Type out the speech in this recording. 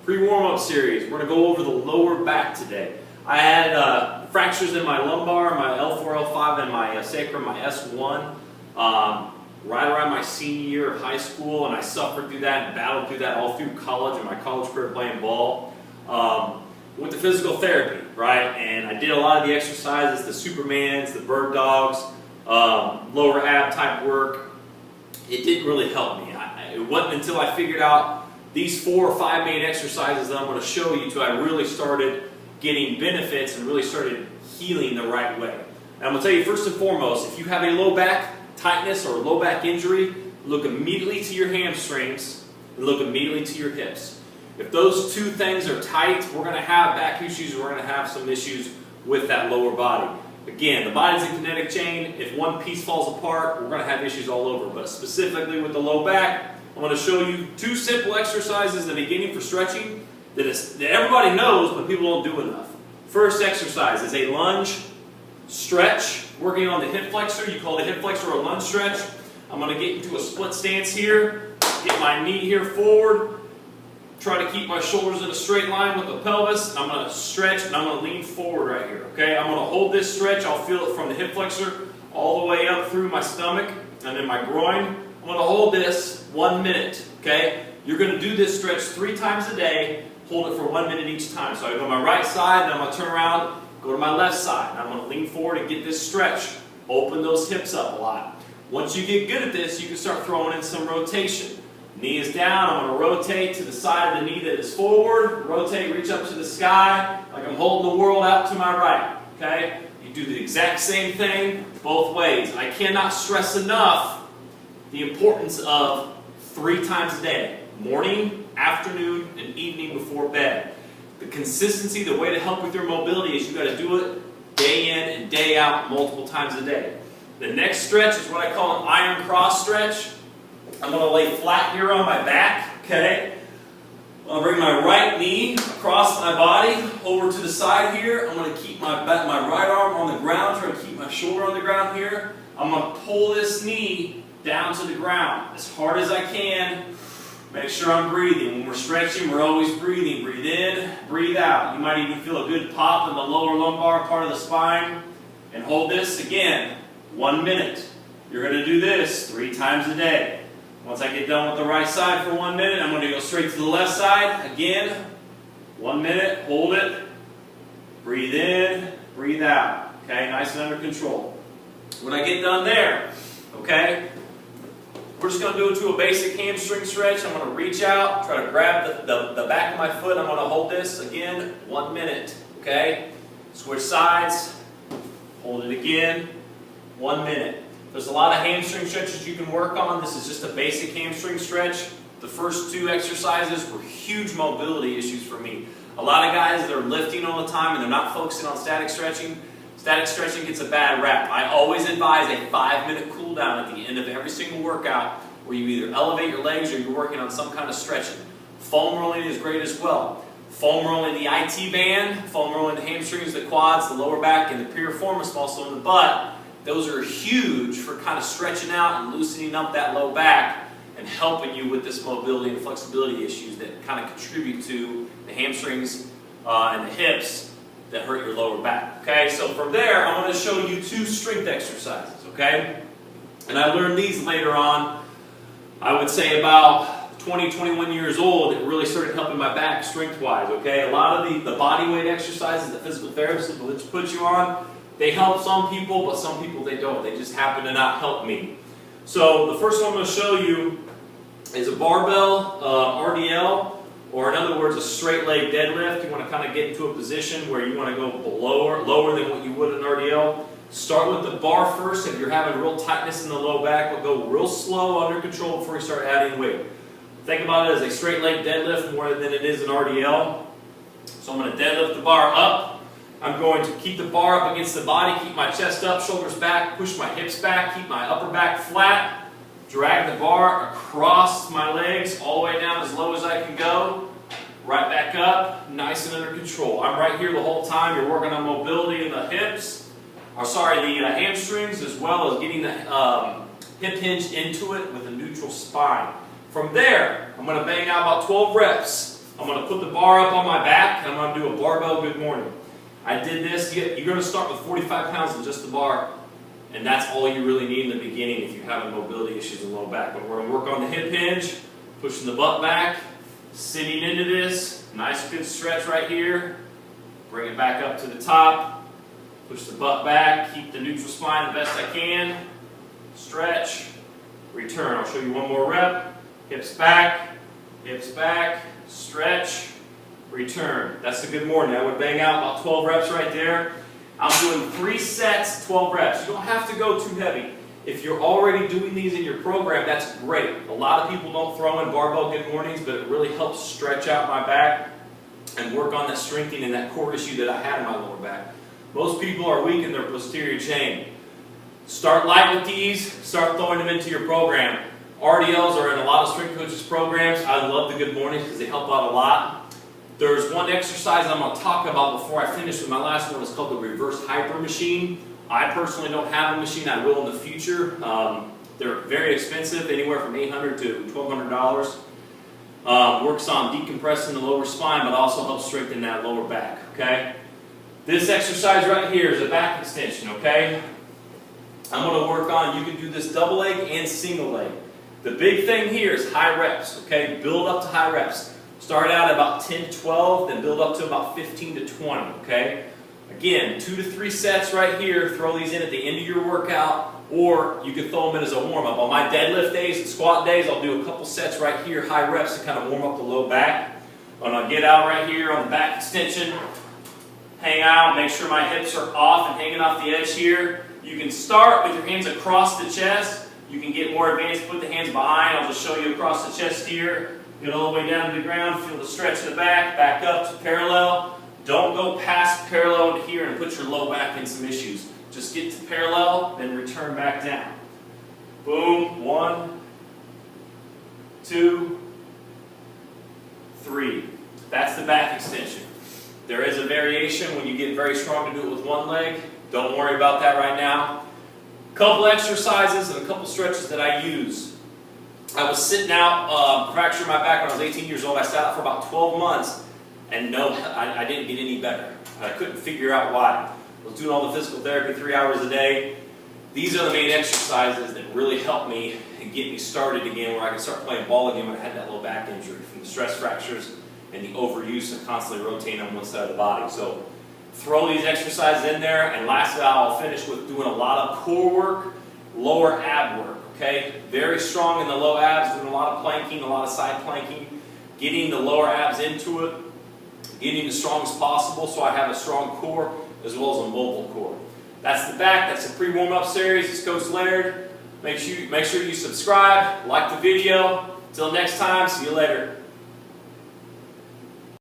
Pre-warm-up series. We're going to go over the lower back today. I had fractures in my lumbar, my L4, L5, and my sacrum, my S1, right around my senior year of high school, and I suffered through that and battled through that all through college and my college career playing ball. Went to physical therapy, right? And I did a lot of the exercises, the Supermans, the bird dogs, lower ab type work. It didn't really help me. It wasn't until I figured out these 4 or 5 main exercises that I'm going to show you I really started getting benefits and really started healing the right way. And I'm going to tell you first and foremost, if you have a low back tightness or low back injury, look immediately to your hamstrings and look immediately to your hips. If those two things are tight, we're going to have back issues, we're going to have some issues with that lower body. Again, the body's a kinetic chain. If one piece falls apart, we're going to have issues all over. But specifically with the low back, I'm going to show you 2 simple exercises in the beginning for stretching that everybody knows, but people don't do enough. First exercise is a lunge stretch, working on the hip flexor. You call the hip flexor a lunge stretch. I'm going to get into a split stance here, get my knee here forward, try to keep my shoulders in a straight line with the pelvis. I'm going to stretch and I'm going to lean forward right here. Okay, I'm going to hold this stretch. I'll feel it from the hip flexor all the way up through my stomach and then my groin. I'm going to hold this 1 minute. Okay, you're going to do this stretch 3 times a day. Hold it for 1 minute each time. So I go to my right side, then I'm going to turn around, go to my left side. And I'm going to lean forward and get this stretch. Open those hips up a lot. Once you get good at this, you can start throwing in some rotation. Knee is down, I'm going to rotate to the side of the knee that is forward, rotate, reach up to the sky, like I'm holding the world out to my right, okay? You do the exact same thing both ways. I cannot stress enough the importance of 3 times a day, morning, afternoon, and evening before bed. The consistency, the way to help with your mobility is you got to do it day in and day out multiple times a day. The next stretch is what I call an iron cross stretch. I'm going to lay flat here on my back, okay? I'll bring my right knee across my body over to the side here. I'm going to keep my right arm on the ground, try to keep my shoulder on the ground here. I'm going to pull this knee down to the ground as hard as I can. Make sure I'm breathing. When we're stretching, we're always breathing. Breathe in, breathe out. You might even feel a good pop in the lower lumbar part of the spine. And hold this again, 1 minute. You're going to do this 3 times a day. Once I get done with the right side for 1 minute, I'm going to go straight to the left side. Again, 1 minute, hold it. Breathe in, breathe out. Okay, nice and under control. When I get done there, okay, we're just going to do it to a basic hamstring stretch. I'm going to reach out, try to grab the back of my foot. I'm going to hold this, again, 1 minute. Okay, switch sides, hold it again, 1 minute. There's a lot of hamstring stretches you can work on. This is just a basic hamstring stretch. The first 2 exercises were huge mobility issues for me. A lot of guys, they're lifting all the time and they're not focusing on static stretching. Static stretching gets a bad rap. I always advise a 5-minute cool down at the end of every single workout where you either elevate your legs or you're working on some kind of stretching. Foam rolling is great as well. Foam rolling the IT band, foam rolling the hamstrings, the quads, the lower back, and the piriformis muscle in the butt. Those are huge for kind of stretching out and loosening up that low back and helping you with this mobility and flexibility issues that kind of contribute to the hamstrings and the hips that hurt your lower back. Okay, so from there, I'm going to show you 2 strength exercises, okay? And I learned these later on, I would say about 20, 21 years old. It really started helping my back strength-wise, okay? A lot of the body weight exercises that physical therapists will put you on, they help some people, but some people they don't. They just happen to not help me. So the first one I'm going to show you is a barbell RDL, or in other words, a straight leg deadlift. You want to kind of get into a position where you want to go lower than what you would in RDL. Start with the bar first. If you're having real tightness in the low back, we'll go real slow, under control before you start adding weight. Think about it as a straight leg deadlift more than it is an RDL. So I'm going to deadlift the bar up. I'm going to keep the bar up against the body, keep my chest up, shoulders back, push my hips back, keep my upper back flat, drag the bar across my legs all the way down as low as I can go, right back up, nice and under control. I'm right here the whole time. You're working on mobility in the hips, the hamstrings, as well as getting the hip hinge into it with a neutral spine. From there, I'm going to bang out about 12 reps. I'm going to put the bar up on my back, and I'm going to do a barbell good morning. I did this. You're going to start with 45 pounds of just the bar, and that's all you really need in the beginning if you're having mobility issues in low back. But we're going to work on the hip hinge, pushing the butt back, sitting into this. Nice good stretch right here. Bring it back up to the top. Push the butt back. Keep the neutral spine the best I can. Stretch. Return. I'll show you one more rep. Hips back. Stretch. Return. That's a good morning. I would bang out about 12 reps right there. I'm doing 3 sets, 12 reps. You don't have to go too heavy. If you're already doing these in your program, that's great. A lot of people don't throw in barbell good mornings, but it really helps stretch out my back and work on that strengthening and that core issue that I had in my lower back. Most people are weak in their posterior chain. Start light with these, start throwing them into your program. RDLs are in a lot of strength coaches programs. I love the good mornings because they help out a lot. There's one exercise I'm going to talk about before I finish with my last one. It's called the reverse hyper machine. I personally don't have a machine. I will in the future. They're very expensive, anywhere from $800 to $1,200. Works on decompressing the lower spine, but also helps strengthen that lower back. Okay. This exercise right here is a back extension. Okay. I'm going to work on. You can do this double leg and single leg. The big thing here is high reps. Okay. Build up to high reps. Start out at about 10 to 12, then build up to about 15 to 20, okay? Again, 2 to 3 sets right here. Throw these in at the end of your workout, or you can throw them in as a warm-up. On my deadlift days and squat days, I'll do a couple sets right here, high reps, to kind of warm up the low back. And I'll get out right here on the back extension, hang out, make sure my hips are off and hanging off the edge here. You can start with your hands across the chest. You can get more advanced, put the hands behind. I'll just show you across the chest here. Get all the way down to the ground, feel the stretch in the back up to parallel. Don't go past parallel into here and put your low back in some issues. Just get to parallel, then return back down. Boom, 1, 2, 3. That's the back extension. There is a variation when you get very strong to do it with one leg. Don't worry about that right now. A couple exercises and a couple stretches that I use. I was sitting out, fractured my back when I was 18 years old. I sat out for about 12 months, and no, I didn't get any better. I couldn't figure out why. I was doing all the physical therapy 3 hours a day. These are the main exercises that really helped me and get me started again, where I could start playing ball again when I had that low back injury from the stress fractures and the overuse of constantly rotating on one side of the body. So throw these exercises in there, and lastly I'll finish with doing a lot of core work, lower ab work. Okay, very strong in the low abs, doing a lot of planking, a lot of side planking, getting the lower abs into it, getting as strong as possible so I have a strong core as well as a mobile core. That's the back. That's the pre-warm-up series. It's Coach Laird. Make sure you subscribe, like the video. Until next time, see you later.